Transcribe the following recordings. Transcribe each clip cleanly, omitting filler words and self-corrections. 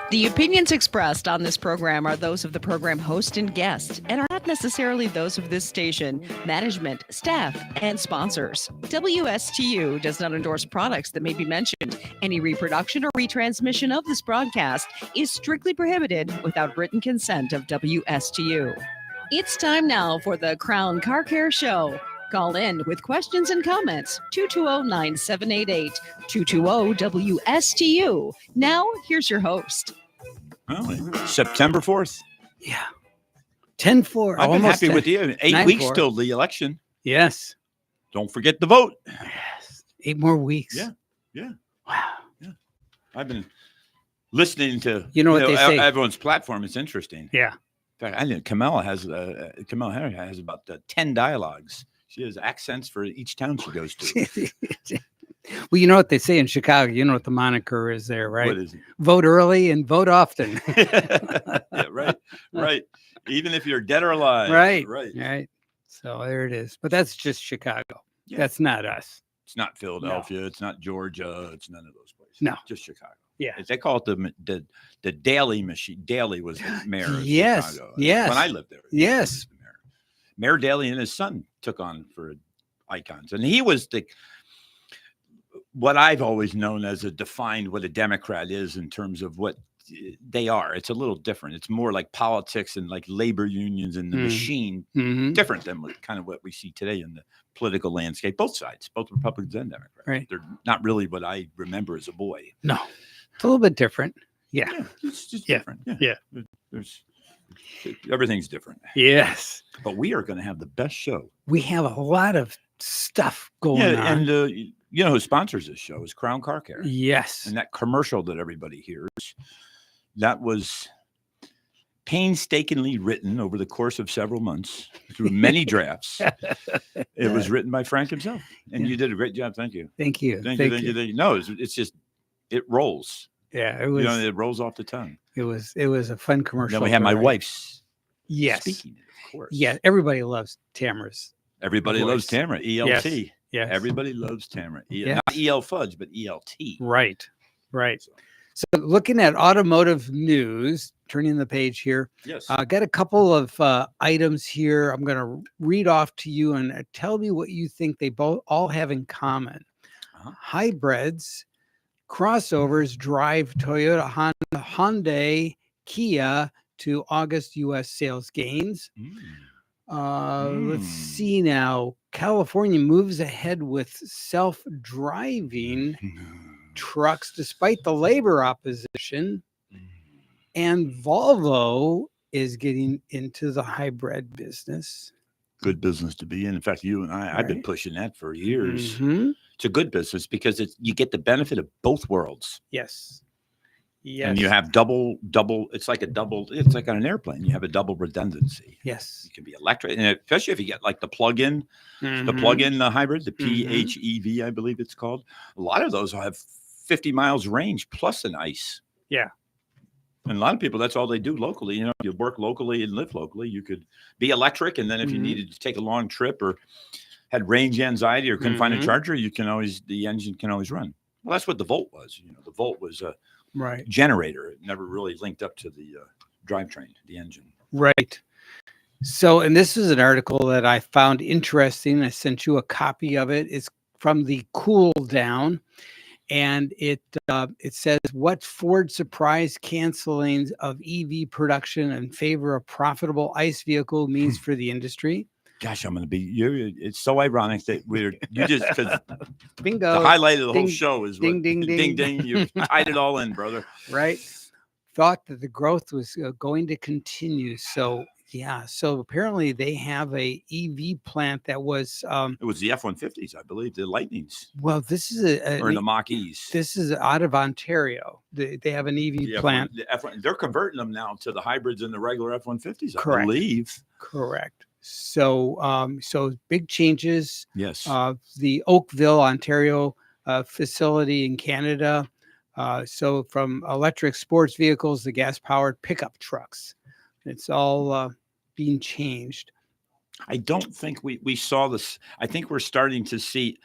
The opinions expressed on this program are those of the program host and guest and are not necessarily those of this station, management, staff, and sponsors. WSTU does not endorse products that may be mentioned. Any reproduction or retransmission of this broadcast is strictly prohibited without written consent of WSTU. It's time now for the Crown Car Care Show. Call in with questions and comments, 220-9788, 220-WSTU. Now, here's your host. Well, September 4th. Yeah. 10-4. I've been happy 10, with you. 8 9-4. weeks till the election. Yes. Don't forget to vote. Yes. 8 more weeks. Yeah. Wow. Yeah. I've been listening to what they say. Everyone's platform. It's interesting. Yeah. In fact, I think Kamala Harris has about 10 dialogues. She has accents for each town she goes to. Well, you know what they say in Chicago. You know what the moniker is there, right? What is it? Vote early and vote often. Yeah, right. Even if you're dead or alive. Right. So there it is. But that's just Chicago. Yeah. That's not us. It's not Philadelphia. No. It's not Georgia. It's none of those places. No. Just Chicago. Yeah. They call it the Daley machine. Daley was the mayor of Chicago. Yes. When I lived there. Yes. Mayor Daley and his son took on for icons. And he was what I've always known as defined what a Democrat is in terms of what they are. It's a little different. It's more like politics and like labor unions and the machine, different than kind of what we see today in the political landscape. Both sides, both Republicans and Democrats. Right. They're not really what I remember as a boy. No, it's a little bit different. Yeah. It's just different. Yeah. Everything's different. Yes. But we are going to have the best show. We have a lot of stuff going on. And you know who sponsors this show is Crown Car Care. Yes. And that commercial that everybody hears, that was painstakingly written over the course of several months through many drafts. It was written by Frank himself. And you did a great job. Thank you. Thank you. Thank you. No, it's just, it rolls. Yeah, it was. It rolls off the tongue. It was a fun commercial. Then we have my wife's speaking, of course. Yeah, everybody loves Tamara's. Everybody loves Tamara, ELT. Yes. Everybody loves Tamara. Not EL Fudge, but ELT. Right. So looking at automotive news, turning the page here. Yes. Got a couple of items here. I'm going to read off to you and tell me what you think they all have in common. Hybrids, crossovers drive Toyota, Honda, Hyundai, Kia to August U.S. sales gains. Let's see now. California moves ahead with self-driving trucks despite the labor opposition. And Volvo is getting into the hybrid business. Good business to be in. In fact, you and I've been pushing that for years. It's a good business because you get the benefit of both worlds. Yes. And you have double, it's like on an airplane. You have a double redundancy. Yes. You can be electric, and especially if you get like the plug-in hybrid, the PHEV, I believe it's called. A lot of those will have 50 miles range plus an ICE. Yeah. And a lot of people, that's all they do locally. You work locally and live locally. You could be electric, and then if you needed to take a long trip or had range anxiety or couldn't find a charger, the engine can always run. Well, that's what the Volt was. The Volt was a generator. It never really linked up to the drivetrain, the engine. Right. So, and this is an article that I found interesting. I sent you a copy of it. It's from the Cool Down. And it says, what Ford surprise canceling of EV production in favor of profitable ICE vehicle means for the industry. Gosh, I'm going to be you. It's so ironic that because bingo. The highlight of the whole show is ding. You tied it all in, brother. Right. Thought that the growth was going to continue. So so apparently they have a EV plant that was it was the F-150s, I believe, the Lightnings. Well, this is or the Mach-Es. This is out of Ontario. They have an EV plant. They're converting them now to the hybrids and the regular F-150s, Correct. I believe. Correct. So big changes. Yes. The Oakville, Ontario facility in Canada. So from electric sports vehicles to gas-powered pickup trucks. It's all being changed. I don't think we saw this. I think we're starting to see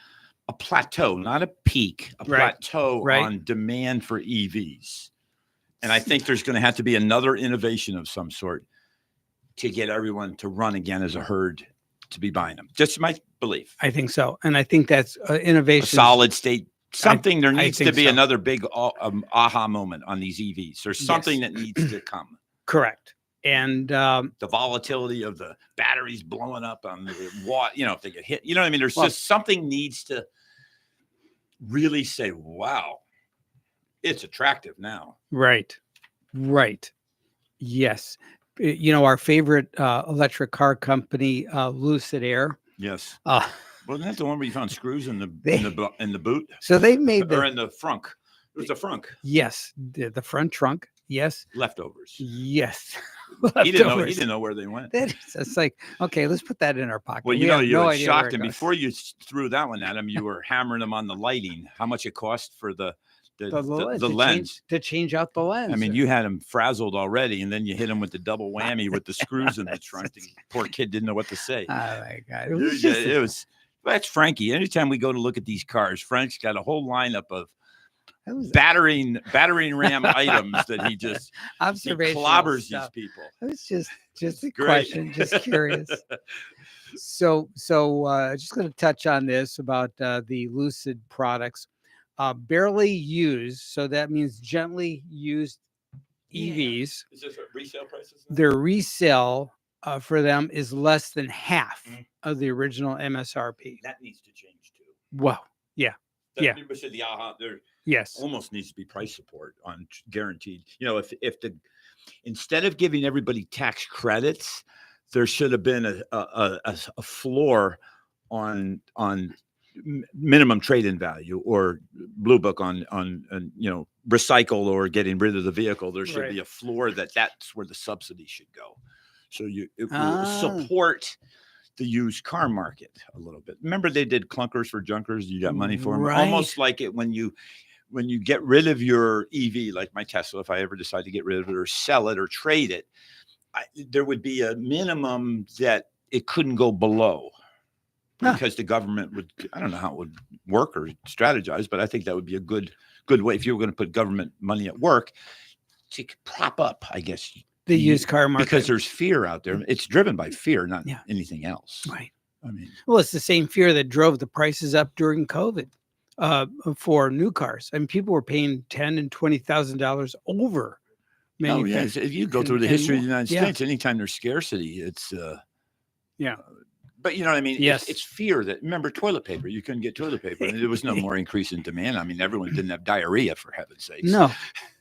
a plateau, not a peak, plateau on demand for EVs. And I think there's going to have to be another innovation of some sort to get everyone to run again as a herd to be buying them. Just my belief. I think so. And I think that's innovation. A solid state, something. There needs to be so. another big aha moment on these EVs. There's something that needs to come. Correct. And the volatility of the batteries blowing up on the watt, if they get hit, what I mean? There's just something needs to really say, wow, it's attractive now. Right. Yes. Our favorite electric car company, Lucid Air. Yes. Wasn't that the one where you found screws in the boot? So they made or in the frunk. It was the frunk. Yes, the front trunk. Yes. Leftovers. Yes. He didn't know where they went. It's like, okay, let's put that in our pocket. Well, you shocked him before you threw that one at him. You were hammering him on the lighting. How much it cost for the lens to change out the lens. I mean, you had him frazzled already, and then you hit him with the double whammy with the screws in the trunk. The poor kid didn't know what to say. Oh my God! It was. That's Frankie. Anytime we go to look at these cars, Frank's got a whole lineup of battering ram items that he just clobbers these people. It was just a question, just curious. So just going to touch on this about the Lucid products. Barely used, so that means gently used EVs. Is this resale prices? Their resale for them is less than half of the original MSRP. That needs to change too. Wow. Yeah. People said there yes almost needs to be price support on guaranteed. If instead of giving everybody tax credits, there should have been a floor on minimum trade-in value or blue book on recycle or getting rid of the vehicle. There should be a floor that's where the subsidy should go. So it will support the used car market a little bit. Remember they did clunkers for junkers. You got money for them. Almost like it when you get rid of your EV, like my Tesla, if I ever decide to get rid of it or sell it or trade it, there would be a minimum that it couldn't go below. Because the government would, I don't know how it would work or strategize, but I think that would be a good way if you were going to put government money at work to prop up, I guess, the used car market. Because there's fear out there. It's driven by fear, not anything else. Right. I mean, well, it's the same fear that drove the prices up during COVID for new cars. I mean, people were paying $10,000 and $20,000 over. Oh yeah, if you go through the history of the United States, anytime there's scarcity, it's But you know what I mean? Yes. It's fear that, remember toilet paper, you couldn't get toilet paper. And there was no more increase in demand. I mean, everyone didn't have diarrhea, for heaven's sakes. No.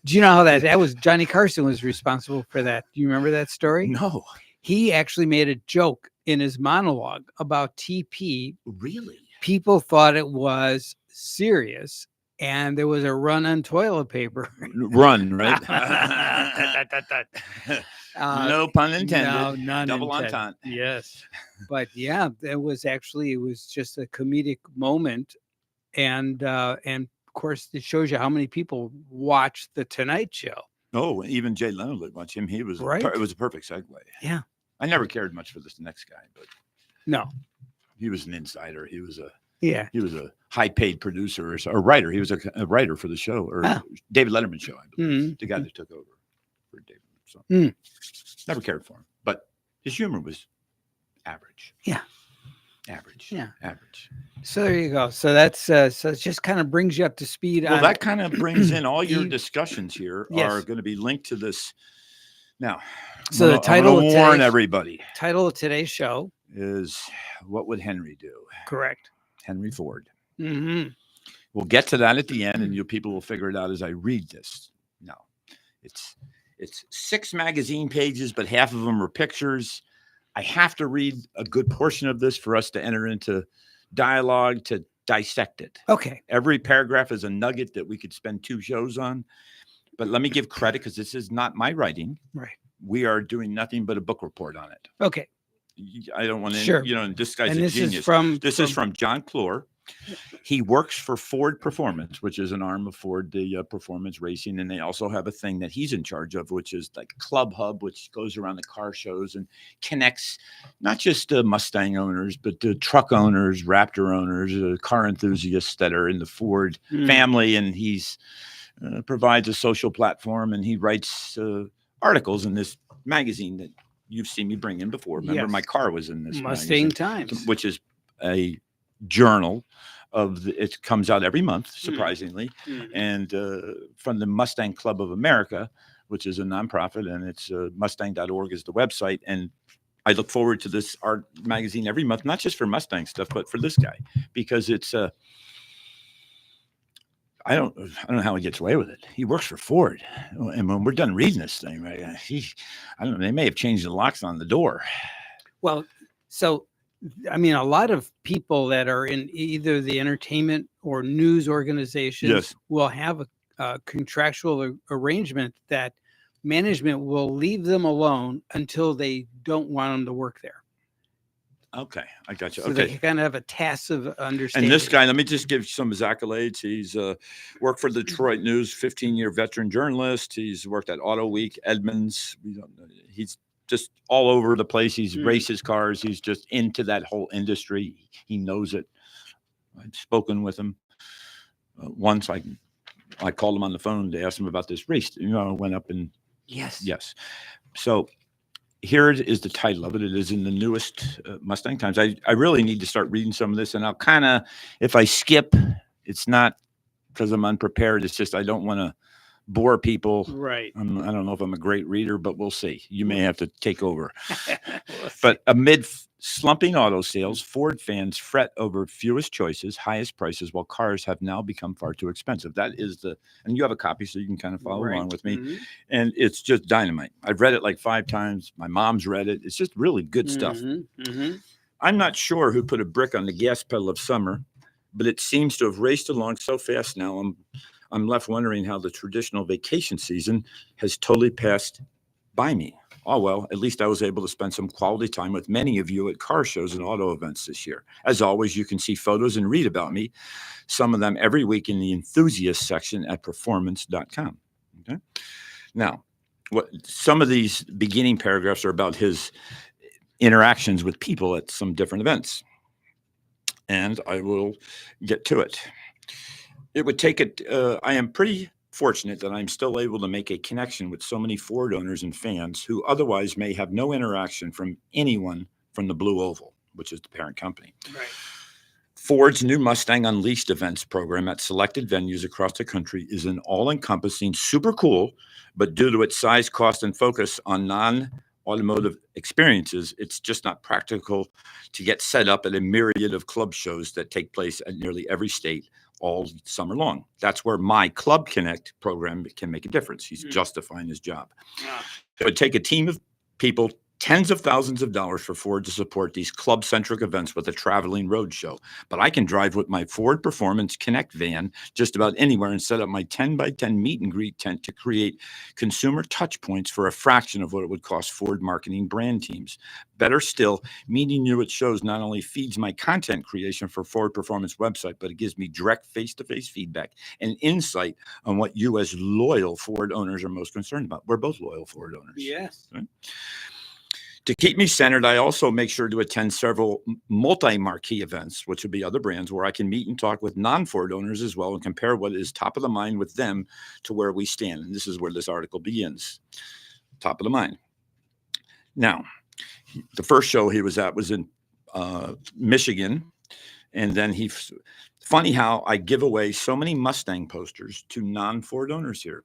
Do you know how that was? Johnny Carson was responsible for that. Do you remember that story? No. He actually made a joke in his monologue about TP. Really? People thought it was serious. And there was a run on toilet paper. Run, right? No pun intended. No, none Double intended. entente. Yes. But yeah, it was just a comedic moment. And of course, it shows you how many people watch The Tonight Show. Oh, even Jay Leno would watch him. He was right. It was a perfect segue. Yeah. I never cared much for this next guy, but no, he was an insider. He was a high-paid producer or writer. He was a writer for the show, or David Letterman show, I believe. The guy that took over for David. So never cared for him, but his humor was average. Yeah. Average. Yeah. Average. So there you go. So that's so it just kind of brings you up to speed. Well, that kind of brings in all your discussions here are going to be linked to this. Now, so the title of warn everybody. Title of today's show is "What Would Henry Do?" Correct. Henry Ford. Mm-hmm. We'll get to that at the end, and you people will figure it out as I read this. No, it's 6 magazine pages, but half of them are pictures. I have to read a good portion of this for us to enter into dialogue to dissect it. Okay. Every paragraph is a nugget that we could spend 2 shows on. But let me give credit because this is not my writing. Right. We are doing nothing but a book report on it. Okay. I don't want to, sure. This guy's and a genius. This is from John Clore. He works for Ford Performance, which is an arm of Ford, the performance racing. And they also have a thing that he's in charge of, which is like Club Hub, which goes around the car shows and connects not just Mustang owners, but the truck owners, Raptor owners, car enthusiasts that are in the Ford family. And he's provides a social platform, and he writes articles in this magazine that you've seen me bring in before. Remember, my car was in this Mustang magazine, Times, which is a journal it comes out every month, surprisingly, and from the Mustang Club of America, which is a nonprofit, and it's mustang.org is the website. And I look forward to this art magazine every month, not just for Mustang stuff, but for this guy, because it's I don't know how he gets away with it. He works for Ford, and when we're done reading this thing, right, I don't know. They may have changed the locks on the door. Well, so I mean, a lot of people that are in either the entertainment or news organizations will have a contractual arrangement that management will leave them alone until they don't want them to work there. Okay, I got you. So okay, they kind of have a tacit understanding. And this guy, let me just give some of his accolades. He's worked for the Detroit News, 15-year veteran journalist. He's worked at Auto Week, Edmunds. He's just all over the place. He's races cars. He's just into that whole industry. He knows it. I've spoken with him once. I called him on the phone to ask him about this race. Went up and yes. So here is the title of it. It is in the newest Mustang Times. I really need to start reading some of this, and I'll kind of, if I skip, it's not because I'm unprepared. It's just I don't want to bore people. Right. I don't know if I'm a great reader, but we'll see. You may have to take over. But amid slumping auto sales, Ford fans fret over fewest choices, highest prices, while cars have now become far too expensive. That is and you have a copy, so you can kind of follow along with me. And it's just dynamite. I've read it like 5 times. My mom's read it. It's just really good stuff. I'm not sure who put a brick on the gas pedal of summer, but it seems to have raced along so fast now. I'm left wondering how the traditional vacation season has totally passed by me. Oh, well, at least I was able to spend some quality time with many of you at car shows and auto events this year. As always, you can see photos and read about me, some of them every week in the enthusiast section at performance.com. Okay. Now, some of these beginning paragraphs are about his interactions with people at some different events, and I will get to it. It would take it. I am pretty fortunate that I'm still able to make a connection with so many Ford owners and fans who otherwise may have no interaction from anyone from the Blue Oval, which is the parent company. Right. Ford's new Mustang Unleashed events program at selected venues across the country is an all-encompassing, super cool, but due to its size, cost, and focus on non-automotive experiences, it's just not practical to get set up at a myriad of club shows that take place at nearly every state all summer long. That's where my Club Connect program can make a difference. He's justifying his job. It would take a team of people, tens of thousands of dollars for Ford to support these club-centric events with a traveling road show. But I can drive with my Ford Performance Connect van just about anywhere and set up my 10x10 meet and greet tent to create consumer touch points for a fraction of what it would cost Ford marketing brand teams. Better still, meeting you at shows not only feeds my content creation for Ford Performance website, but it gives me direct face-to-face feedback and insight on what you as loyal Ford owners are most concerned about. We're both loyal Ford owners. Yes. Right? To keep me centered, I also make sure to attend several multi-marquee events, which would be other brands, where I can meet and talk with non-Ford owners as well and compare what is top of the mind with them to where we stand. And this is where this article begins. Top of the mind. Now, the first show he was at was in Michigan. And then funny how I give away so many Mustang posters to non-Ford owners here.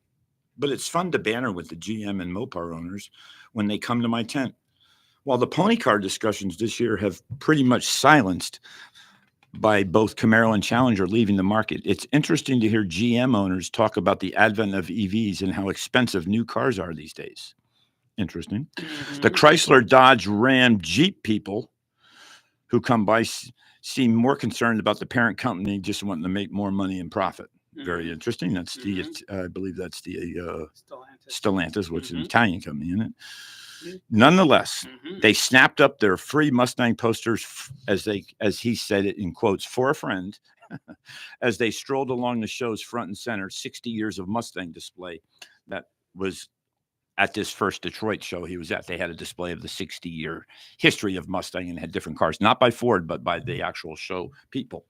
But it's fun to banter with the GM and Mopar owners when they come to my tent. While the pony car discussions this year have pretty much silenced by both Camaro and Challenger leaving the market, it's interesting to hear GM owners talk about the advent of EVs and how expensive new cars are these days. Interesting. The Chrysler, Dodge, Ram, Jeep people who come by seem more concerned about the parent company just wanting to make more money and profit. Very interesting. That's I believe that's the Stellantis, which is an Italian company, isn't it? Nonetheless, they snapped up their free Mustang posters, as he said it in quotes, for a friend, as they strolled along the show's front and center 60 years of Mustang display that was at this first Detroit show he was at. They had a display of the 60-year history of Mustang and had different cars, not by Ford, but by the actual show people.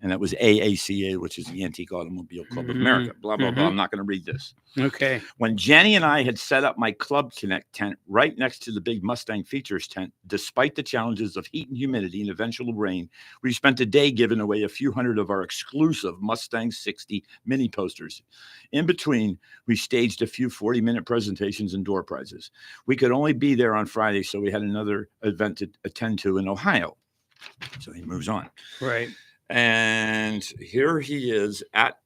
And that was AACA, which is the Antique Automobile Club of America. Blah, blah, blah. I'm not going to read this. Okay. When Jenny and I had set up my Club Connect tent right next to the big Mustang Features tent, despite the challenges of heat and humidity and eventual rain, we spent a day giving away a few hundred of our exclusive Mustang 60 mini posters. In between, we staged a few 40-minute presentations and door prizes. We could only be there on Friday, so we had another event to attend to in Ohio. So he moves on. Right. And here he is at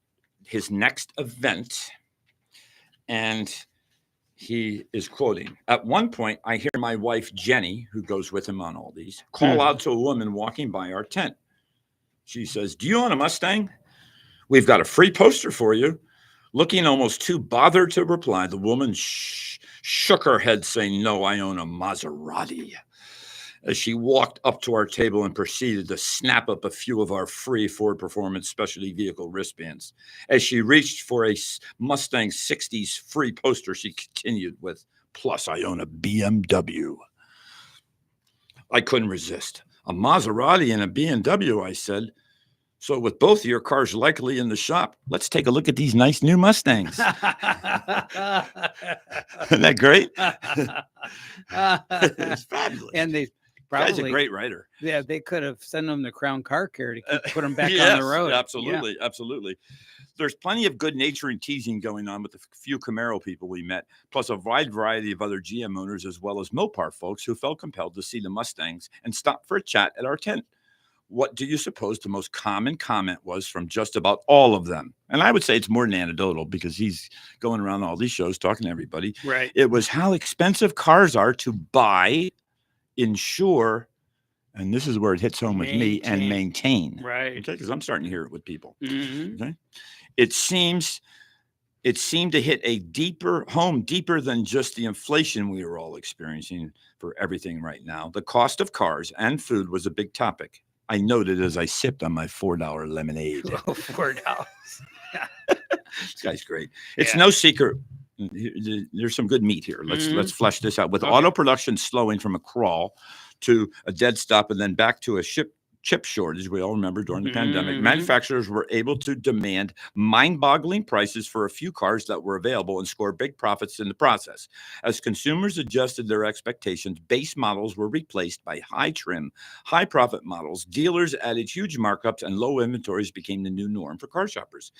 his next event. And he is quoting, "At one point, I hear my wife, Jenny, who goes with him on all these, call out to a woman walking by our tent. She says, 'Do you own a Mustang? We've got a free poster for you.' Looking almost too bothered to reply, the woman shook her head, saying, 'No, I own a Maserati.' As she walked up to our table and proceeded to snap up a few of our free Ford Performance Specialty Vehicle wristbands. As she reached for a Mustang 60s free poster, she continued with, 'Plus, I own a BMW.' I couldn't resist. 'A Maserati and a BMW,' I said. 'So with both of your cars likely in the shop, let's take a look at these nice new Mustangs.'" Isn't that great? It's fabulous. And they Guy's probably a great writer. Yeah, they could have sent them the Crown Car Care to put them back on the road. Absolutely, absolutely. There's plenty of good nature and teasing going on with the few Camaro people we met, plus a wide variety of other GM owners as well as Mopar folks who felt compelled to see the Mustangs and stop for a chat at our tent. What do you suppose the most common comment was from just about all of them? And I would say it's more than anecdotal because he's going around all these shows talking to everybody. Right. It was how expensive cars are to buy, insure, and this is where it hits home with me, and maintain. Right. Okay, because I'm starting to hear it with people. Mm-hmm. Okay. It seemed to hit a deeper than just the inflation we were all experiencing for everything right now. The cost of cars and food was a big topic. I noted as I sipped on my $4 lemonade. Oh, $4. This guy's great. It's no secret. There's some good meat here. Let's flesh this out. With auto production slowing from a crawl to a dead stop and then back to a chip shortage, we all remember during the pandemic, manufacturers were able to demand mind-boggling prices for a few cars that were available and score big profits in the process. As consumers adjusted their expectations, base models were replaced by high-trim, high-profit models. Dealers added huge markups, and low inventories became the new norm for car shoppers.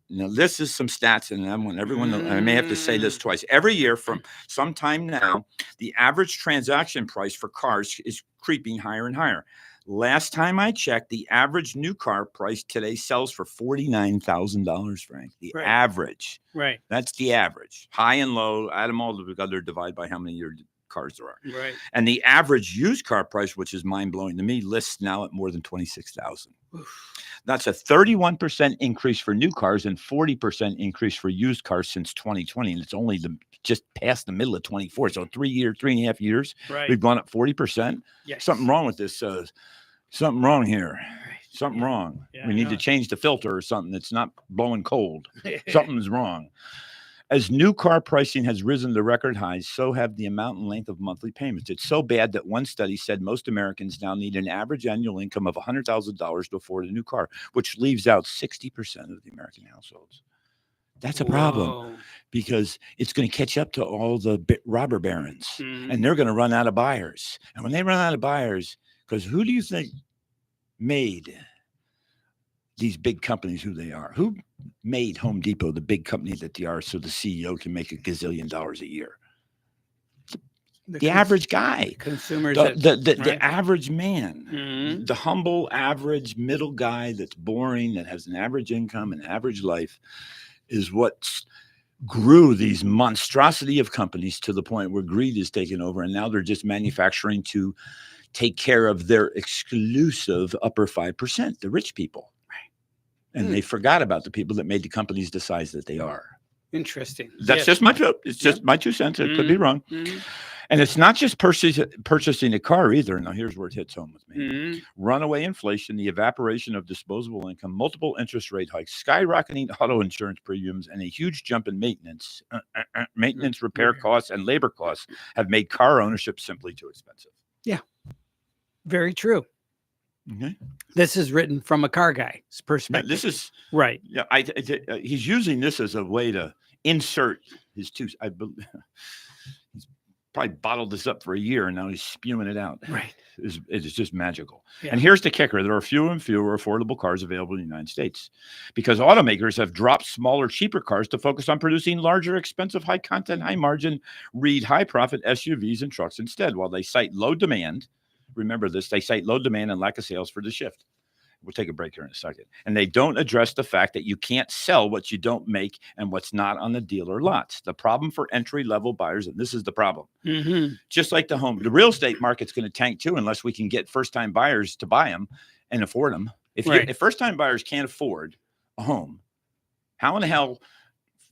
Now, this is some stats, and I want everyone to, I may have to say this twice. Every year from some time now, the average transaction price for cars is creeping higher and higher. Last time I checked, the average new car price today sells for $49,000, Frank. The average. Right. That's the average. High and low, add them all together, divide by how many your cars there are. Right. And the average used car price, which is mind-blowing to me, lists now at more than $26,000. That's a 31% increase for new cars and 40% increase for used cars since 2020. And it's only just past the middle of 24. So 3.5 years, we've gone up 40%. Yes. Something wrong with this. Something wrong here. Something wrong. Yeah, we need to change the filter or something. It's not blowing cold. Something's wrong. As new car pricing has risen to record highs, so have the amount and length of monthly payments. It's so bad that one study said most Americans now need an average annual income of $100,000 to afford a new car, which leaves out 60% of the American households. That's a problem because it's going to catch up to all the robber barons, and they're going to run out of buyers. And when they run out of buyers, because who do you think made these big companies who they are? Who made Home Depot the big company that they are so the CEO can make $1 gazillion a year? The average guy. Consumers. The average man. The humble, average, middle guy that's boring, that has an average income, an average life, is what grew these monstrosity of companies to the point where greed is taking over, and now they're just manufacturing to take care of their exclusive upper 5%, the rich people. And they forgot about the people that made the companies the size that they are. Interesting. That's just my my 2 cents. It could be wrong. And it's not just purchasing a car either. Now, here's where it hits home with me. Runaway inflation, the evaporation of disposable income, multiple interest rate hikes, skyrocketing auto insurance premiums, and a huge jump in maintenance, repair costs, and labor costs have made car ownership simply too expensive. Yeah, very true. Okay. This is written from a car guy's Yeah, perspective. this is right. yeah. He's using this as a way to insert his two. He's probably bottled this up for a year and now he's spewing it out. Right. It is just magical. Yeah. And here's the kicker: there are fewer and fewer affordable cars available in the United States because automakers have dropped smaller, cheaper cars to focus on producing larger, expensive, high content, high margin, high profit SUVs and trucks instead. While they cite low demand, remember this: they cite low demand and lack of sales for the shift. We'll take a break here in a second. And they don't address the fact that you can't sell what you don't make and what's not on the dealer lots. The problem for entry-level buyers, and this is the problem, just like the real estate market's going to tank too unless we can get first-time buyers to buy them and afford them. If first-time buyers can't afford a home, how in the hell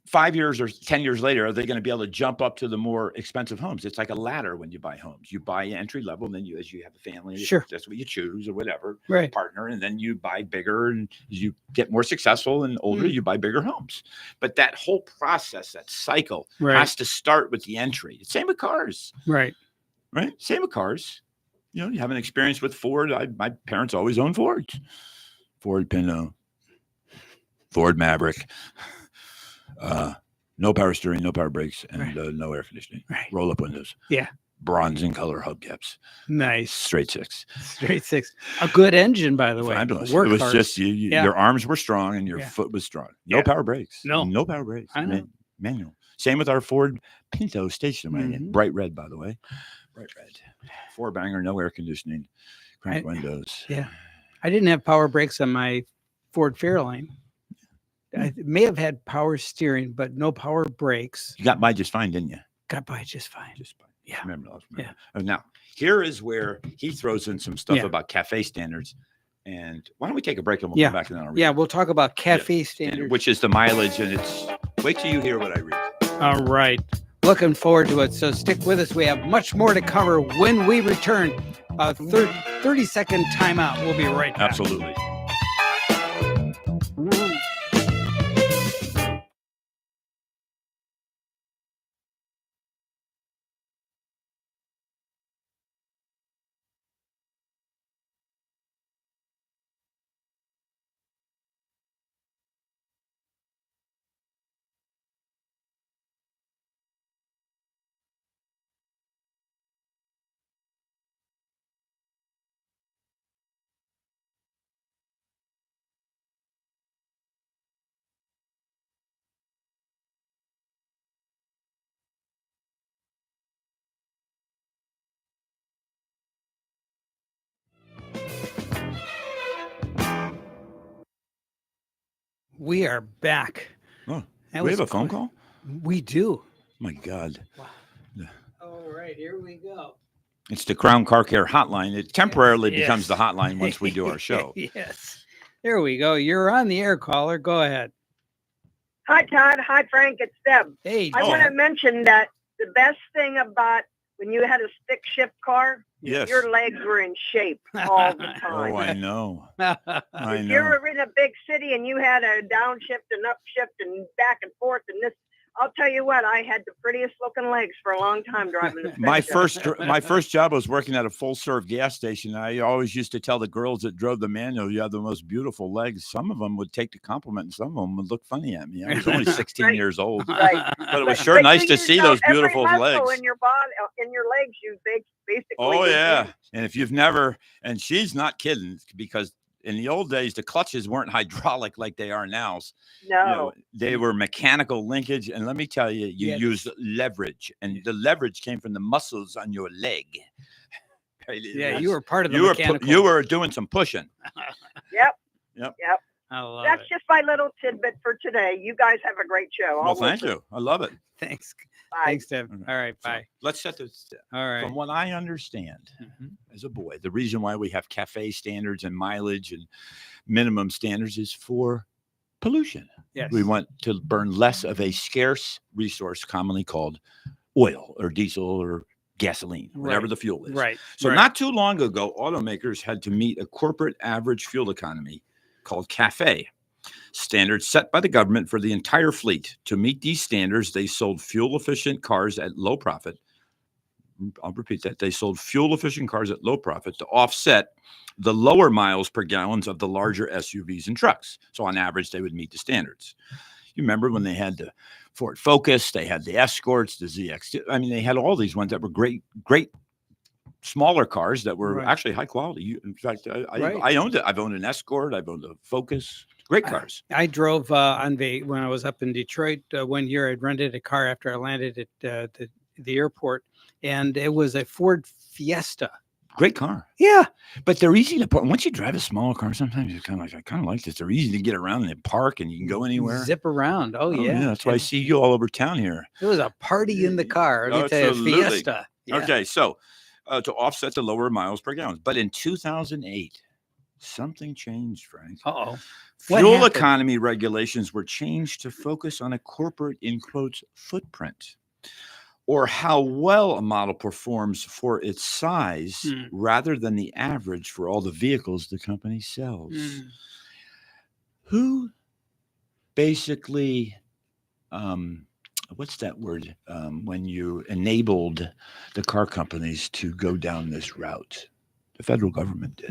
5 years or 10 years later are they going to be able to jump up to the more expensive homes? It's like a ladder when you buy homes. You buy entry level, and then as you have a family, Sure, that's what you choose or whatever partner, and then you buy bigger, and as you get more successful and older, you buy bigger homes. But that whole process, that cycle, has to start with the entry. Same with cars, right? Same with cars. You know, you have an experience with Ford. My parents always owned Fords. Ford Pinto, Ford Maverick. No power steering, no power brakes, and no air conditioning. Roll up windows. Yeah. Bronze in color hubcaps. Nice. Straight six. A good engine, by the way. Fabulous. It was just your arms were strong and your foot was strong. No power brakes. No power brakes. I know. Manual. Same with our Ford Pinto station wagon. Bright red, by the way. Bright red. 4-banger, no air conditioning. Crank windows. Yeah. I didn't have power brakes on my Ford Fairlane. I may have had power steering, but no power brakes. You got by just fine, didn't you? Got by just fine. Yeah. Remember. Now, here is where he throws in some stuff about cafe standards. And why don't we take a break and we'll come back and then I'll read. We'll talk about cafe standards. Which is the mileage, and wait till you hear what I read. All right. Looking forward to it. So stick with us. We have much more to cover when we return. 30-second timeout. We'll be right back. Absolutely. We are back. Oh, we have a phone call? We do. My God. Wow. All right, here we go. It's the Crown Car Care hotline. It temporarily becomes the hotline once we do our show. Yes. There we go. You're on the air, caller. Go ahead. Hi, Todd. Hi, Frank. It's Deb. Hey. I want to mention that the best thing about when you had a stick shift car, your legs were in shape all the time. Oh, I know. I know. If you were in a big city and you had a downshift and upshift and back and forth and this, I'll tell you what, I had the prettiest looking legs for a long time driving this. My first job was working at a full serve gas station. I always used to tell the girls that drove the manual, you have the most beautiful legs. Some of them would take the compliment and some of them would look funny at me. I was only 16 years old. But it was sure nice to see those beautiful legs. In your body, in your legs, you basically. Oh, yeah. And if you've never, and she's not kidding, because in the old days, the clutches weren't hydraulic like they are now. No. You know, they were mechanical linkage. And let me tell you, you use leverage. And the leverage came from the muscles on your leg. Yeah, you were part of the mechanical. You were doing some pushing. Yep. I love That's just my little tidbit for today. You guys have a great show. Well, thank you. I love it. Thanks. Bye. Thanks, Deb. All right, bye. So let's set this. All right. From what I understand, as a boy, the reason why we have cafe standards and mileage and minimum standards is for pollution. Yes. We want to burn less of a scarce resource, commonly called oil or diesel or gasoline, whatever the fuel is. Right. So not too long ago, automakers had to meet a corporate average fuel economy called CAFE. Standards set by the government for the entire fleet. To meet these standards, they sold fuel-efficient cars at low profit. I'll repeat that. They sold fuel-efficient cars at low profit to offset the lower miles per gallons of the larger SUVs and trucks. So on average, they would meet the standards. You remember when they had the Ford Focus, they had the Escorts, the ZX. I mean, they had all these ones that were great smaller cars that were actually high quality. In fact, I owned it. I've owned an Escort. I've owned a Focus. Great cars. I drove when I was up in Detroit 1 year. I'd rented a car after I landed at the airport, and it was a Ford Fiesta. Great car. Yeah. But they're easy to park. Once you drive a smaller car, sometimes you're kind of like, I kind of like this. They're easy to get around and park, and you can go anywhere. Zip around. Oh yeah. That's why I see you all over town here. It was a party in the car. Let me tell you, Fiesta. Yeah. Okay, so to offset the lower miles per gallon. But in 2008, something changed, Frank. Uh-oh. Fuel economy regulations were changed to focus on a corporate, in quotes, footprint, or how well a model performs for its size rather than the average for all the vehicles the company sells. Who basically, what's that word, when you enabled the car companies to go down this route? The federal government did.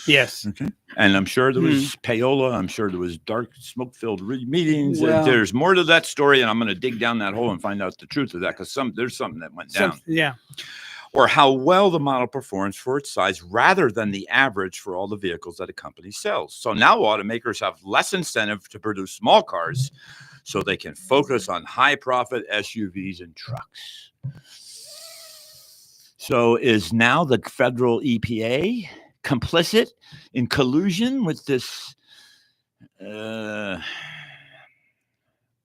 Yes. Okay. And I'm sure there was payola. I'm sure there was dark, smoke-filled meetings. Well, there's more to that story, and I'm going to dig down that hole and find out the truth of that, because there's something that went down. Yeah. Or how well the model performs for its size rather than the average for all the vehicles that a company sells. So now automakers have less incentive to produce small cars so they can focus on high-profit SUVs and trucks. So is now the federal EPA complicit in collusion with this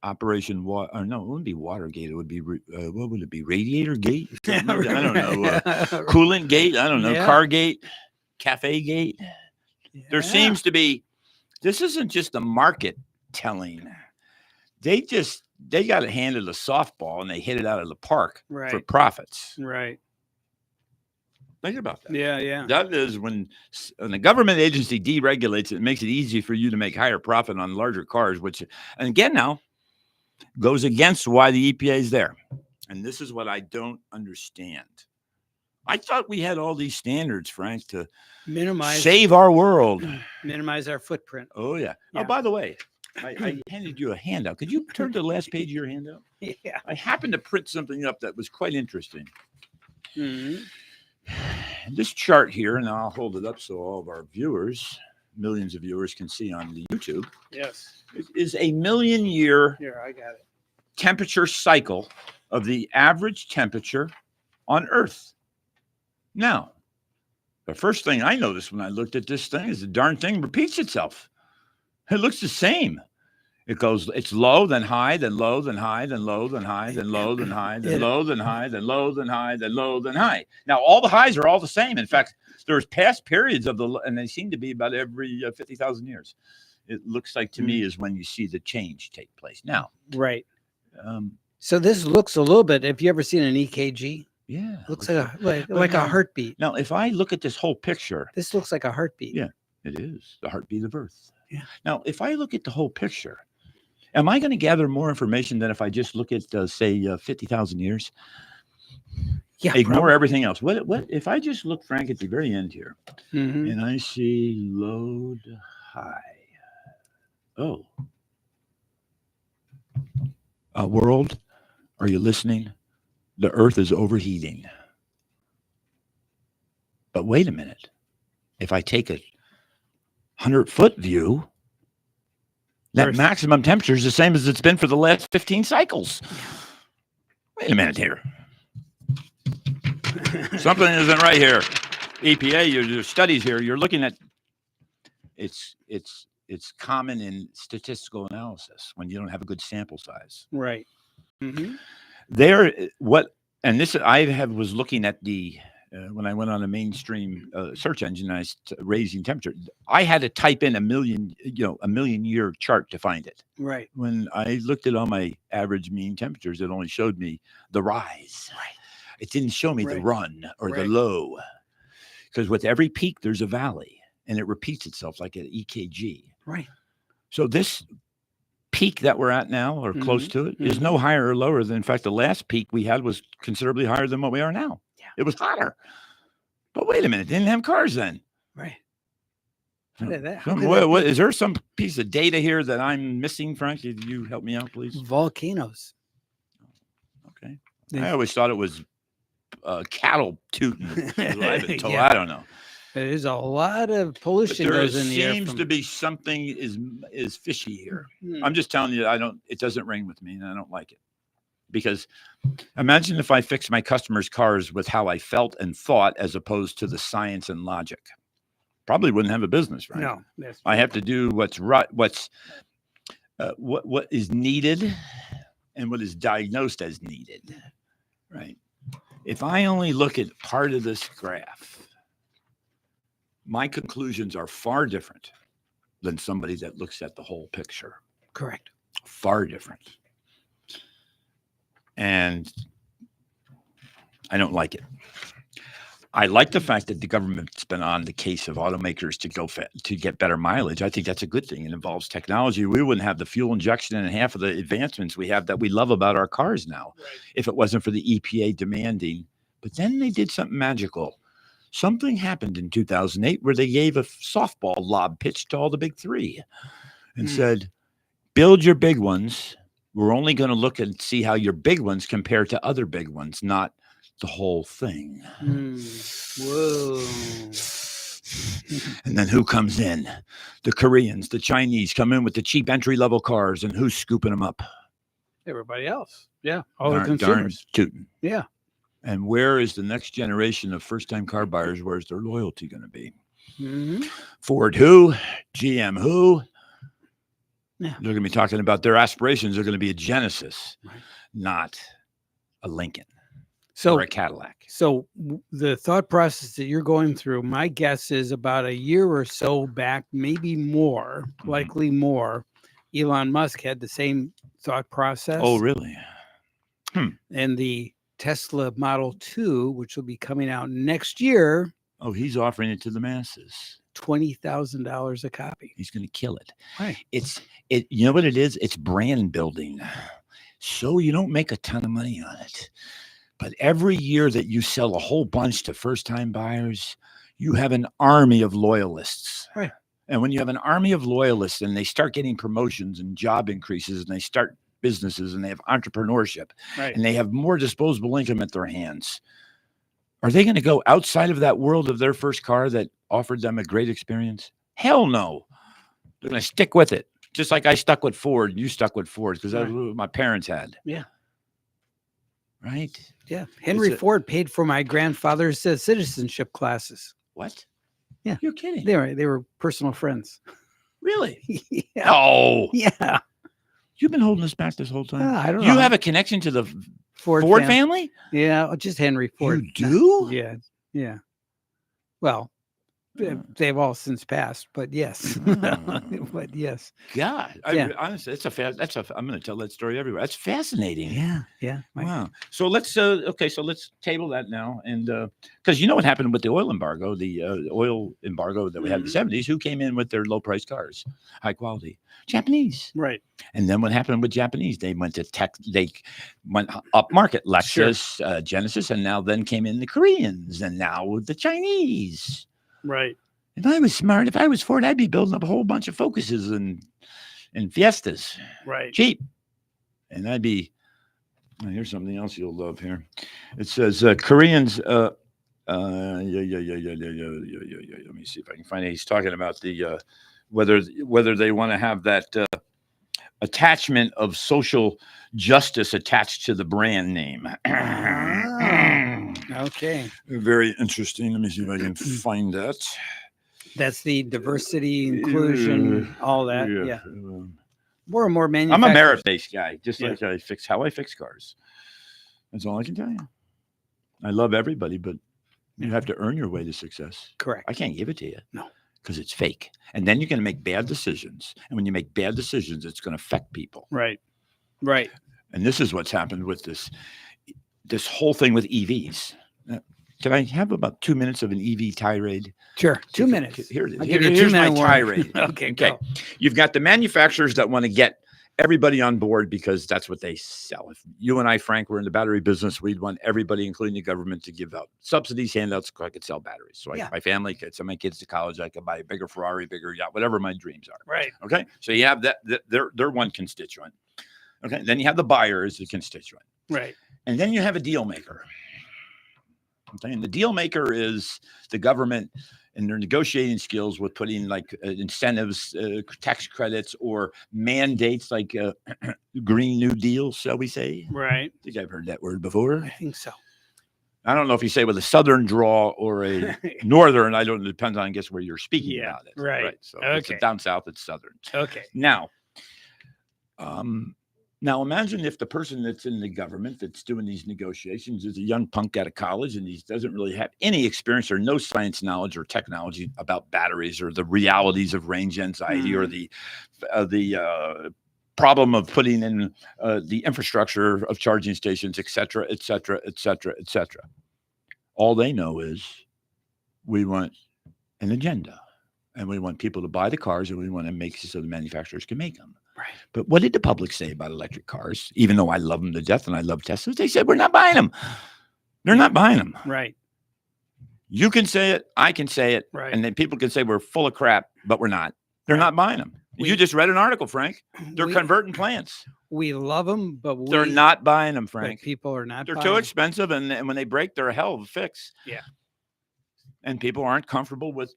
Operation Water? No, it wouldn't be Watergate. It would be, what would it be? Radiator Gate? I don't know. Coolant Gate? I don't know. Car Gate? Cafe Gate? There seems to be, this isn't just the market telling. They got it handed a softball and they hit it out of the park for profits. Right. Think about that. Yeah. That is when a government agency deregulates it makes it easy for you to make higher profit on larger cars, which, and again, now goes against why the EPA is there. And this is what I don't understand. I thought we had all these standards, Frank, to save our world, minimize our footprint. Oh, yeah. Oh, by the way, I handed you a handout. Could you turn to the last page of your handout? Yeah. I happened to print something up that was quite interesting. This chart here, and I'll hold it up so all of our viewers, millions of viewers, can see on the YouTube. Yes. Is a 1,000,000-year Here, I got it. temperature cycle of the average temperature on Earth. Now, the first thing I noticed when I looked at this thing is the darn thing repeats itself. It looks the same. It goes, it's low, then high, then low, then high, then low, then high, then low, then high, then low, then high, then low, then high, then low, then high. Now, all the highs are all the same. In fact, there's past periods of and they seem to be about every 50,000 years. It looks like to me is when you see the change take place. Now, right. So this looks a little bit. Have you ever seen an EKG? Yeah, it looks like a heartbeat. Now, if I look at this whole picture, this looks like a heartbeat. Yeah, it is the heartbeat of Earth. Yeah. Now, if I look at the whole picture, am I going to gather more information than if I just look at, say, 50,000 years? Yeah. Ignore everything else. What if I just look, Frank, at the very end here, and I see load high? Oh, world, are you listening? The Earth is overheating. But wait a minute. If I take a 100-foot view, that maximum temperature is the same as it's been for the last 15 cycles. Wait a minute here. Something isn't right here. EPA, your studies here, you're looking at it's common in statistical analysis when you don't have a good sample size. Right. Was looking at the when I went on a mainstream search engine, raising temperature. I had to type in a 1,000,000-year chart to find it. Right. When I looked at all my average mean temperatures, it only showed me the rise. Right. It didn't show me the run or the low, because with every peak there's a valley, and it repeats itself like an EKG. Right. So this peak that we're at now, or close to it, is no higher or lower than, in fact, the last peak we had was considerably higher than what we are now. Yeah. It was hotter. But wait a minute, they didn't have cars then. Right. What is there some piece of data here that I'm missing, Frank? Could you help me out, please? Volcanoes. Okay. I always thought it was cattle tooting. I've been told. Yeah. I don't know. There's a lot of pollution There goes in the air. seems to be something is fishy here. I'm just telling you, it doesn't ring with me, and I don't like it. Because imagine if I fixed my customers' cars with how I felt and thought as opposed to the science and logic. Probably wouldn't have a business, right? No, I have to do what's right, what is needed and what is diagnosed as needed, right? If I only look at part of this graph, my conclusions are far different than somebody that looks at the whole picture. correct. Far different. And I don't like it. I like the fact that the government's been on the case of automakers to get better mileage. I think that's a good thing. It involves technology. We wouldn't have the fuel injection and half of the advancements we have that we love about our cars now, if it wasn't for the EPA demanding. But then they did something magical. Something happened in 2008 where they gave a softball lob pitch to all the big three and said, build your big ones. We're only going to look and see how your big ones compare to other big ones, not the whole thing. Whoa. And then who comes in? The Koreans, the Chinese come in with the cheap entry-level cars, and who's scooping them up? Everybody else. Yeah. All the Darn consumers. tootin'. Yeah. And where is the next generation of first-time car buyers? Where's their loyalty going to be? Ford who? GM who? Yeah. They're going to be talking about their aspirations are going to be a Genesis, not a Lincoln or a Cadillac. So the thought process that you're going through, my guess is about a year or so back, maybe more, likely more, Elon Musk had the same thought process. Oh, really? And the Tesla Model 2, which will be coming out next year. Oh, he's offering it to the masses. $20,000 a copy. He's going to kill it. Right. You know what it is? It's brand building. So you don't make a ton of money on it. But every year that you sell a whole bunch to first-time buyers, you have an army of loyalists. Right. And when you have an army of loyalists and they start getting promotions and job increases and they start businesses and they have entrepreneurship and they have more disposable income at their hands, are they going to go outside of that world of their first car that offered them a great experience? Hell no. They're going to stick with it. Just like I stuck with Ford and you stuck with Ford because that's what my parents had. Yeah. Right? Yeah. Henry Ford paid for my grandfather's citizenship classes. What? Yeah. You're kidding. They were personal friends. Really? Yeah. Oh. Yeah. You've been holding us back this whole time. I don't know. You have a connection to the Ford family? Yeah. Just Henry Ford. You do? Yeah. Yeah. Well, they've all since passed, but yes. But yes. God. Yeah. Honestly, I'm going to tell that story everywhere. That's fascinating. Yeah. Yeah. Wow. So let's table that now. And because you know what happened with the oil embargo, that we had in the 70s, who came in with their low price cars, high quality? Japanese. Right. And then what happened with Japanese? They went they went up market, Lexus, Genesis, and now then came in the Koreans and now the Chinese. Right. If I was smart, if I was Ford, I'd be building up a whole bunch of Focuses and Fiestas. Right. Cheap. And I'd be, here's something else you'll love here. It says Koreans, Let me see if I can find it. He's talking about the whether they want to have that attachment of social justice attached to the brand name. Okay. Very interesting. Let me see if I can find that. That's the diversity, inclusion, all that. Yeah. More and more I'm manufacturers. a merit-based guy, just like how I fix cars. That's all I can tell you. I love everybody, but you have to earn your way to success. Correct. I can't give it to you. No. Because it's fake. And then you're going to make bad decisions. And when you make bad decisions, it's going to affect people. Right. Right. And this is what's happened with this whole thing with EVs. Can I have about 2 minutes of an EV tirade? Sure. 2 minutes. Here it is. I'll give you Here's my 2 minute warning. tirade. Okay. Go. You've got the manufacturers that want to get everybody on board because that's what they sell. If you and I, Frank, were in the battery business, we'd want everybody, including the government, to give out subsidies, handouts, so I could sell batteries. So my family could send my kids to college. I could buy a bigger Ferrari, bigger yacht, whatever my dreams are. Right. Okay. So you have that they're one constituent. Okay. Then you have the buyer as a constituent. Right. And then you have a deal maker. Okay. And the deal maker is the government and their negotiating skills with putting like incentives, tax credits, or mandates like Green New Deal, shall we say? Right. I think I've heard that word before. I think so. I don't know if you say with a southern draw or a northern. I don't. It depends on, I guess, where you're speaking about it. Right. So if it's down south, it's southern. Okay. Now imagine if the person that's in the government that's doing these negotiations is a young punk out of college and he doesn't really have any experience or no science knowledge or technology about batteries or the realities of range anxiety or the problem of putting in the infrastructure of charging stations, et cetera, et cetera, et cetera, et cetera. All they know is we want an agenda and we want people to buy the cars and we want to make so the manufacturers can make them. Right. But what did the public say about electric cars? Even though I love them to death and I love Teslas, they said, we're not buying them. They're not buying them. Right. You can say it. I can say it. Right. And then people can say we're full of crap, but we're not. They're not buying them. You just read an article, Frank. They're converting plants. We love them, but they're not buying them, Frank. People are not. They're too expensive. And when they break, they're a hell of a fix. Yeah. And people aren't comfortable with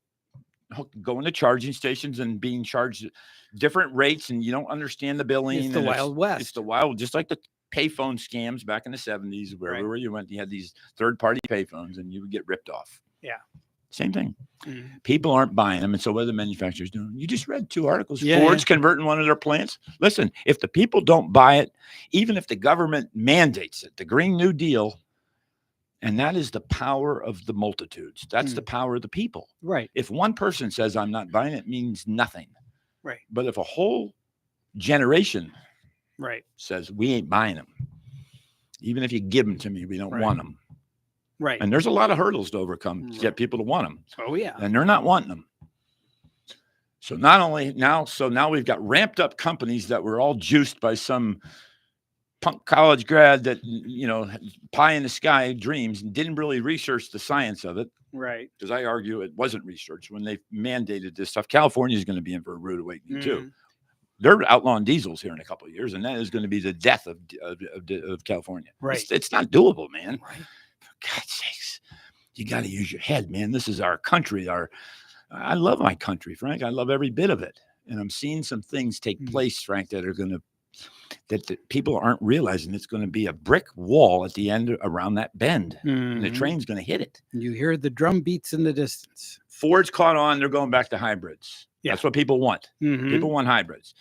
going to charging stations and being charged different rates, and you don't understand the billing. It's the Wild West. It's the wild, just like the payphone scams back in the 70s, wherever you went, you had these third-party payphones, and you would get ripped off. Yeah. Same thing. Mm-hmm. People aren't buying them, and so what are the manufacturers doing? You just read 2 articles. Ford's converting one of their plants. Listen, if the people don't buy it, even if the government mandates it, the Green New Deal. And that is the power of the multitudes. That's the power of the people. Right. If one person says, I'm not buying it, means nothing. Right. But if a whole generation says, we ain't buying them, even if you give them to me, we don't want them. Right. And there's a lot of hurdles to overcome to get people to want them. Oh, yeah. And they're not wanting them. So now we've got ramped up companies that were all juiced by some punk college grad that, pie in the sky dreams and didn't really research the science of it. Right. Because I argue it wasn't researched when they mandated this stuff. California is going to be in for a rude awakening too. They're outlawing diesels here in a couple of years, and that is going to be the death of California. Right. It's not doable, man. Right. For God's sakes, you got to use your head, man. This is our country. I love my country, Frank. I love every bit of it. And I'm seeing some things take place, Frank, that are going to that people aren't realizing. It's going to be a brick wall at the end around that bend. And the train's going to hit it. You hear the drum beats in the distance. Ford's caught on. They're going back to hybrids. Yeah. That's what people want. People want hybrids.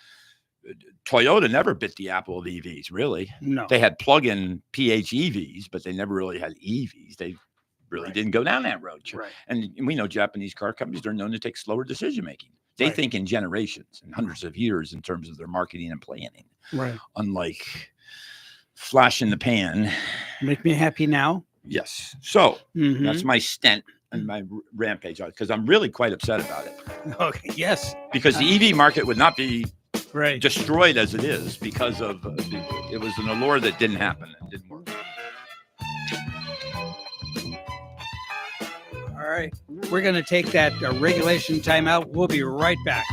Toyota never bit the apple of EVs, really. No. They had plug-in PHEVs, but they never really had EVs. They really didn't go down that road. Right. And we know Japanese car companies are known to take slower decision-making. They think in generations and hundreds of years in terms of their marketing and planning. Right. Unlike flash in the pan. Make me happy now. Yes. So that's my stent and my rampage because I'm really quite upset about it. Okay. Yes. Because the EV market would not be right. destroyed as it is because of it was an allure that didn't happen and didn't work. All right. We're going to take that regulation timeout. We'll be right back.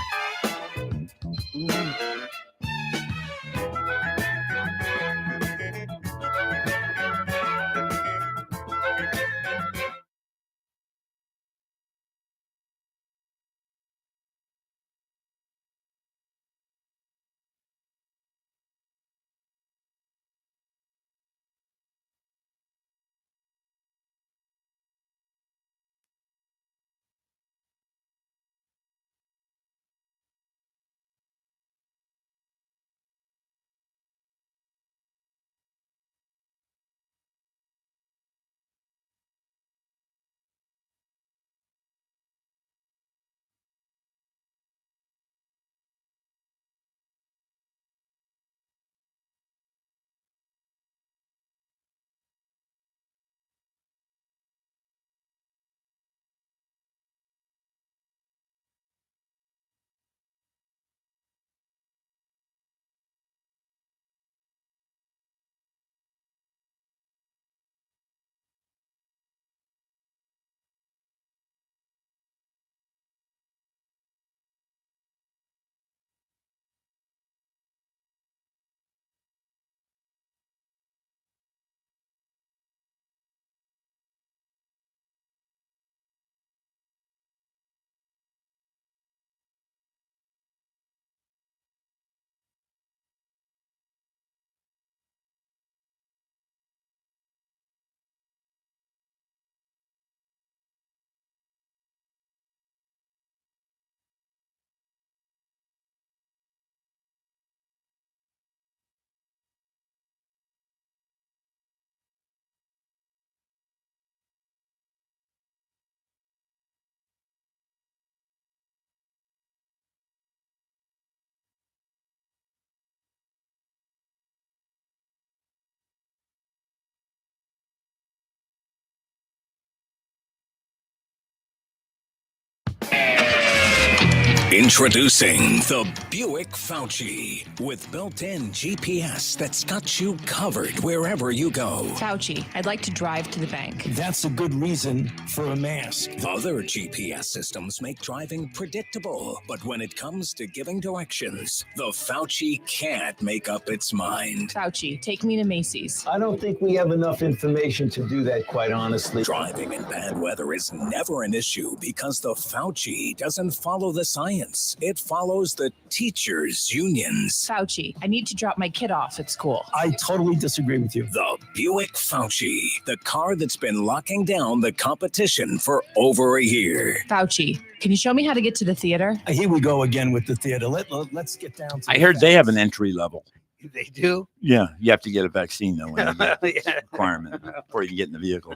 Introducing the Buick Fauci with built-in GPS that's got you covered wherever you go. Fauci, I'd like to drive to the bank. That's a good reason for a mask. Other GPS systems make driving predictable, but when it comes to giving directions, the Fauci can't make up its mind. Fauci, take me to Macy's. I don't think we have enough information to do that, quite honestly. Driving in bad weather is never an issue because the Fauci doesn't follow the science. It follows the teachers' unions. Fauci, I need to drop my kid off at school. I totally disagree with you. The Buick Fauci, the car that's been locking down the competition for over a year. Fauci, can you show me how to get to the theater? Here we go again with the theater. Let's get down to I heard they have an entry level. They do. Yeah, you have to get a vaccine though. When you get Yeah. requirement before you can get in the vehicle.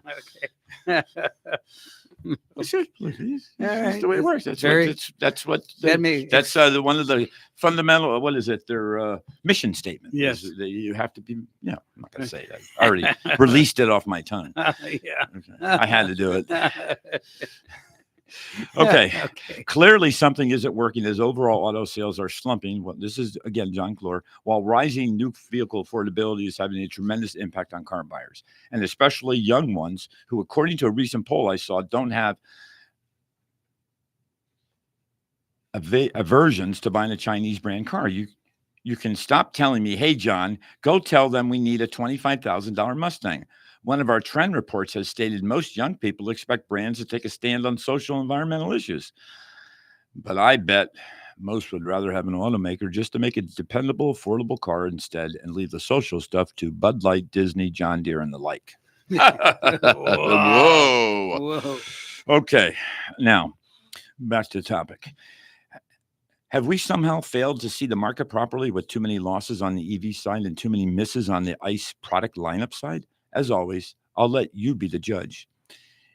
Okay. That's right. the way it works. That's Very- what. That's what. That may- That's one of the fundamental. What is it? Their mission statement. Yes. is that you have to be. Yeah, I'm not going to say that. I already released it off my tongue. Yeah. Okay. I had to do it. Okay. Okay. Clearly, something isn't working as overall auto sales are slumping. Well, this is, again, John Clore, while rising new vehicle affordability is having a tremendous impact on car buyers, and especially young ones who, according to a recent poll I saw, don't have aversions to buying a Chinese brand car. You can stop telling me, hey, John, go tell them we need a $25,000 Mustang. One of our trend reports has stated most young people expect brands to take a stand on social and environmental issues. But I bet most would rather have an automaker just to make a dependable, affordable car instead and leave the social stuff to Bud Light, Disney, John Deere, and the like. Whoa. Whoa. Okay. Now, back to the topic. Have we somehow failed to see the market properly with too many losses on the EV side and too many misses on the ICE product lineup side? As always, I'll let you be the judge.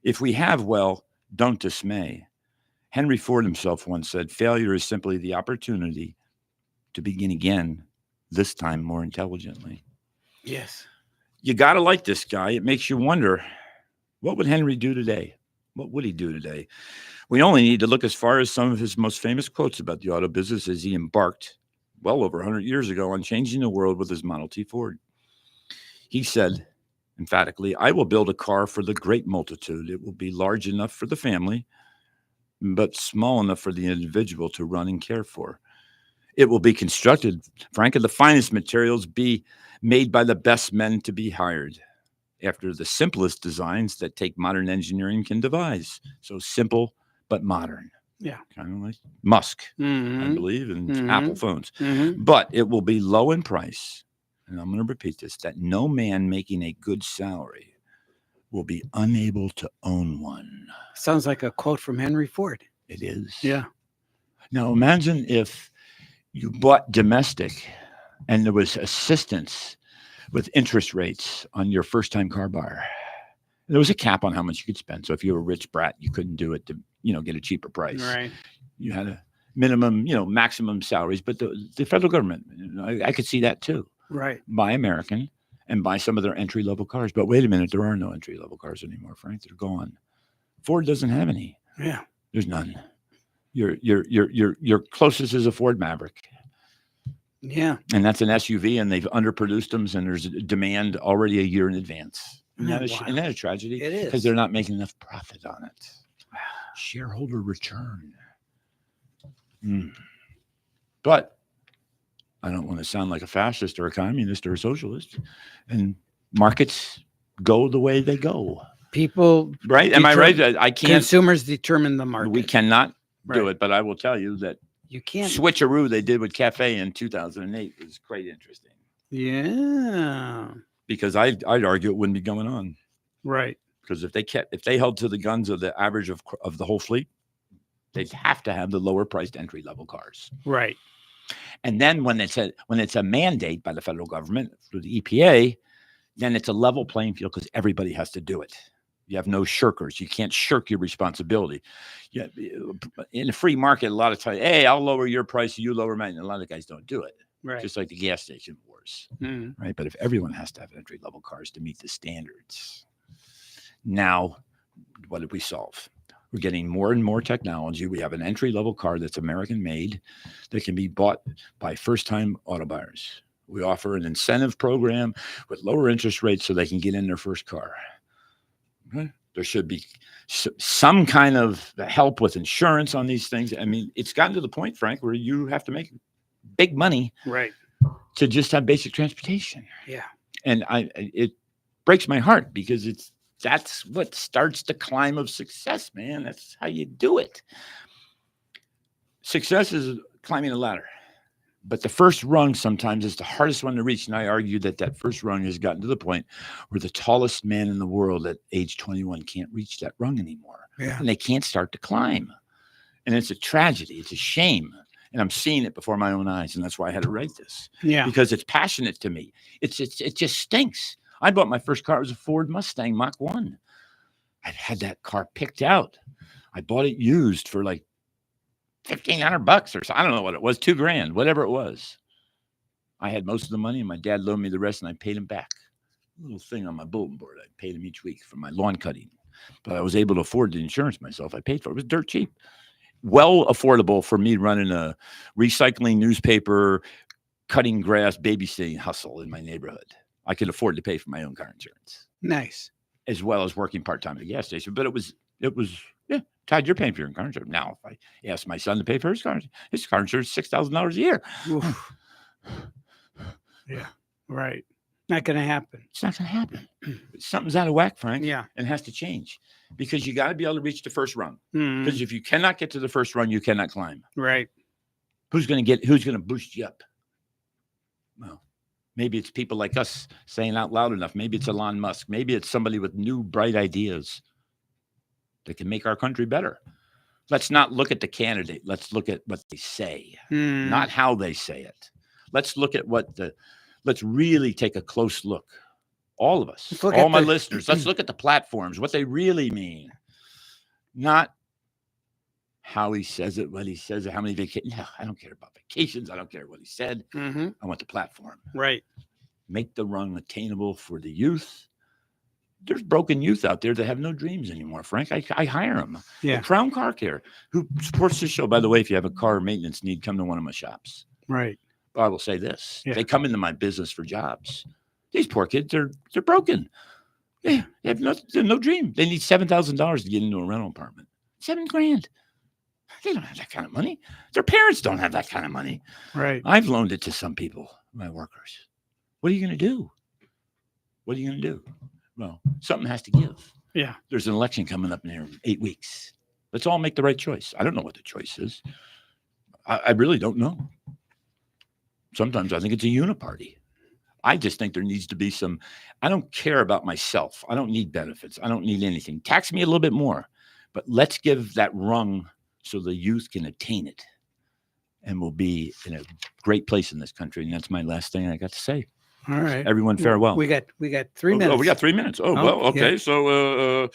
If we have, well, don't dismay. Henry Ford himself once said, failure is simply the opportunity to begin again, this time more intelligently. Yes. You got to like this guy. It makes you wonder, what would Henry do today? What would he do today? We only need to look as far as some of his most famous quotes about the auto business as he embarked well over 100 years ago on changing the world with his Model T Ford. He said, emphatically, I will build a car for the great multitude. It will be large enough for the family, but small enough for the individual to run and care for. It will be constructed, Frank, of the finest materials, be made by the best men to be hired, after the simplest designs that take modern engineering can devise. So simple, but modern. Yeah. Kind of like Musk, I Mhm. believe, and Mhm. Apple phones. Mhm. But it will be low in price. And I'm going to repeat this, that no man making a good salary will be unable to own one. Sounds like a quote from Henry Ford. It is. Yeah. Now imagine if you bought domestic and there was assistance with interest rates on your first-time car buyer. There was a cap on how much you could spend. So if you were a rich brat, you couldn't do it to, get a cheaper price. Right. You had a minimum, maximum salaries, but the federal government, I could see that too. Right. Buy American and buy some of their entry-level cars. But wait a minute, there are no entry-level cars anymore, Frank. They're gone. Ford doesn't have any. Yeah. There's none. Your closest is a Ford Maverick. Yeah. And that's an SUV, and they've underproduced them, and there's a demand already a year in advance. Isn't that a tragedy? It is. Because they're not making enough profit on it. Shareholder return. But I don't want to sound like a fascist or a communist or a socialist. And markets go the way they go. People. Right? Am I right? I can't. Consumers determine the market. We cannot do Right. it, but I will tell you that You can't. switcheroo they did with Cafe in 2008 was quite interesting. Yeah. Because I'd argue it wouldn't be going on. Right. Because if they held to the guns of the average of the whole fleet, they'd have to have the lower priced entry level cars. Right. And then when it's a mandate by the federal government through the EPA, then it's a level playing field because everybody has to do it. You have no shirkers. You can't shirk your responsibility. Yeah, in a free market, a lot of times, hey, I'll lower your price, you lower mine. And a lot of guys don't do it. Right. Just like the gas station wars. Mhm. Right. But if everyone has to have entry level cars to meet the standards, now what did we solve? We're getting more and more technology. We have an entry-level car that's American-made that can be bought by first-time auto buyers. We offer an incentive program with lower interest rates so they can get in their first car. Okay? There should be some kind of help with insurance on these things. I mean, it's gotten to the point, Frank, where you have to make big money to just have basic transportation. Yeah. And it breaks my heart because that's what starts the climb of success, man. That's how you do it. Success is climbing a ladder, but the first rung sometimes is the hardest one to reach. And I argue that first rung has gotten to the point where the tallest man in the world at age 21 can't reach that rung anymore. Yeah. And they can't start to climb. And it's a tragedy. It's a shame. And I'm seeing it before my own eyes. And that's why I had to write this. Yeah. Because it's passionate to me. It just stinks. I bought my first car. It was a Ford Mustang Mach 1. I'd had that car picked out. I bought it used for like $1,500 or so. I don't know what it was, $2,000, whatever it was. I had most of the money and my dad loaned me the rest and I paid him back. A little thing on my bulletin board. I paid him each week for my lawn cutting. But I was able to afford the insurance myself. I paid for it. It was dirt cheap. Well affordable for me running a recycling newspaper, cutting grass, babysitting hustle in my neighborhood. I could afford to pay for my own car insurance. Nice. As well as working part-time at a gas station. But it was, yeah, Todd, you're paying for your own car insurance. Now, if I ask my son to pay for his car insurance is $6,000 a year. Yeah, right. Not going to happen. It's not going to happen. Something's out of whack, Frank. Yeah. And has to change because you got to be able to reach the first rung. Mhm. Because if you cannot get to the first rung, you cannot climb. Right. Who's going to boost you up? Well, maybe it's people like us saying out loud enough. Maybe it's Elon Musk. Maybe it's somebody with new, bright ideas that can make our country better. Let's not look at the candidate. Let's look at what they say, not how they say it. Let's look at let's really take a close look. All of us, all my listeners, let's look at the platforms, what they really mean. Not how he says it, what he says it, how many vacations. No, I don't care about vacations. I don't care what he said. Mm-hmm. I want the platform. Right. Make the rung attainable for the youth. There's broken youth out there that have no dreams anymore, Frank. I hire them. Yeah. Crown Car Care, who supports this show. By the way, if you have a car maintenance need, come to one of my shops. Right. But I will say this. Yeah. They come into my business for jobs. These poor kids, they're broken. They have no dream. They need $7,000 to get into a rental apartment. $7,000. They don't have that kind of money. Their parents don't have that kind of money. Right. I've loaned it to some people, my workers. What are you going to do? What are you going to do? Well, something has to give. Yeah. There's an election coming up in 8 weeks. Let's all make the right choice. I don't know what the choice is. I really don't know. Sometimes I think it's a uniparty. I just think there needs to be some. I don't care about myself. I don't need benefits. I don't need anything. Tax me a little bit more, but let's give that rung so the youth can attain it, and we'll be in a great place in this country. And that's my last thing I got to say. All right. Everyone, farewell. We got 3 minutes. Oh, we got 3 minutes. Oh, well, okay. Yeah.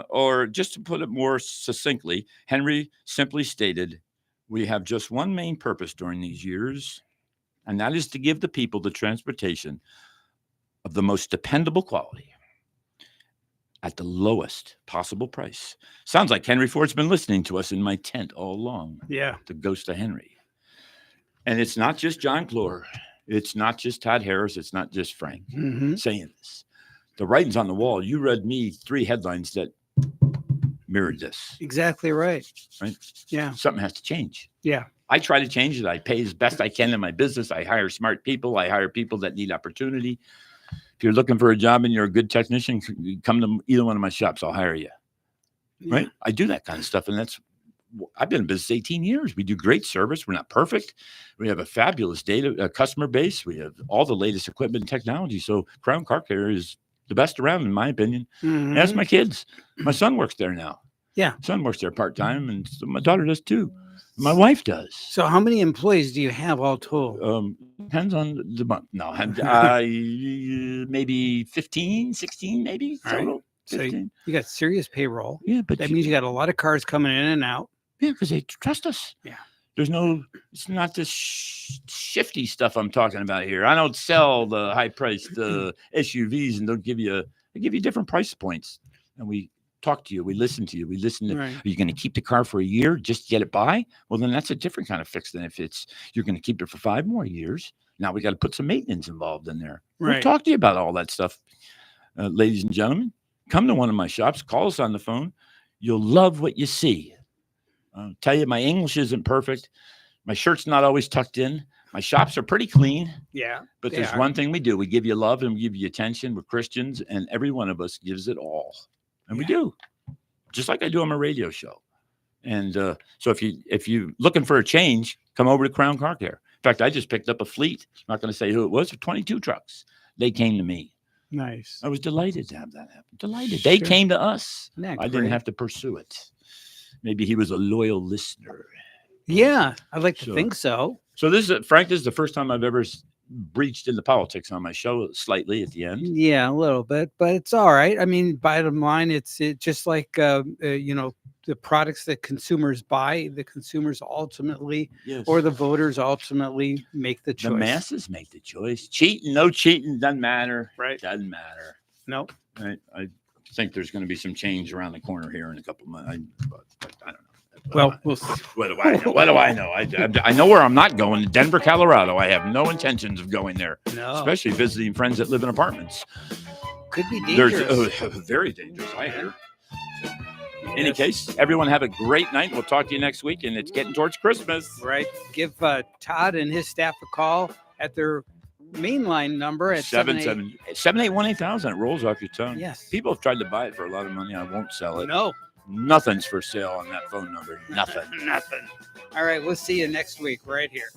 Or just to put it more succinctly, Henry simply stated, we have just one main purpose during these years, and that is to give the people the transportation of the most dependable quality at the lowest possible price. Sounds like Henry Ford's been listening to us in my tent all along. Yeah. The ghost of Henry. And it's not just John Clore. It's not just Todd Harris. It's not just Frank saying this. The writing's on the wall. You read me 3 headlines that mirrored this. Exactly right. Right? Yeah. Something has to change. Yeah. I try to change it. I pay as best I can in my business. I hire smart people. I hire people that need opportunity. If you're looking for a job and you're a good technician, come to either one of my shops. I'll hire you. Yeah. Right? I do that kind of stuff. And I've been in business 18 years. We do great service. We're not perfect. We have a fabulous customer base. We have all the latest equipment and technology. So Crown Car Care is the best around, in my opinion. Ask my kids. My son works there now. Yeah. Son works there part-time, and so my daughter does too. My wife does. So how many employees do you have all told? Depends on the month. No, maybe 15, 16, maybe. All right. Total. So 15. you got serious payroll. Yeah, but That means you got a lot of cars coming in and out. Yeah, because they trust us. Yeah. It's not this shifty stuff I'm talking about here. I don't sell the high priced SUVs and they give you different price points. And we talk to you. We listen to you. We listen to, Right. are you going to keep the car for a year just to get it by? Well, then that's a different kind of fix than if you're going to keep it for 5 more years. Now we got to put some maintenance involved in there. We'll Right. talk to you about all that stuff. Ladies and gentlemen, come to one of my shops, call us on the phone. You'll love what you see. I'll tell you, my English isn't perfect. My shirt's not always tucked in. My shops are pretty clean. Yeah. But They there's are. one thing we do. We give you love and we give you attention. We're Christians, and every one of us gives it all. And we do. Just like I do on my radio show. And so if you looking for a change, come over to Crown Car Care. In fact, I just picked up a fleet. I'm not going to say who it was, of 22 trucks. They came to me. Nice. I was delighted to have that happen. Delighted. They Sure. came to us. Isn't that I didn't great? have to pursue it. Maybe he was a loyal listener. Yeah, I'd like to So- think so. So this is Frank. This is the first time I've ever breached into politics on my show, slightly at the end. Yeah, a little bit, but it's all right. I mean, bottom line, it's just like the products that consumers buy. The consumers ultimately, Yes. or the voters ultimately, make the choice. The masses make the choice. Cheating, no cheating, doesn't matter. Right. Doesn't matter. No. I think there's going to be some change around the corner here in a couple of months. But I don't know. Well, we'll see. What do I know? What do I know? I know where I'm not going. Denver, Colorado. I have no intentions of going there, No, especially visiting friends that live in apartments. could be There's dangerous. very dangerous. I hear. In any case, everyone have a great night. We'll talk to you next week, and it's getting towards Christmas. Right. Give Todd and his staff a call at their mainline number at 7818000. It rolls off your tongue. Yes. People have tried to buy it for a lot of money. I won't sell it. No, Nothing's for sale on that phone number. Nothing. nothing. All right. We'll see you next week right here.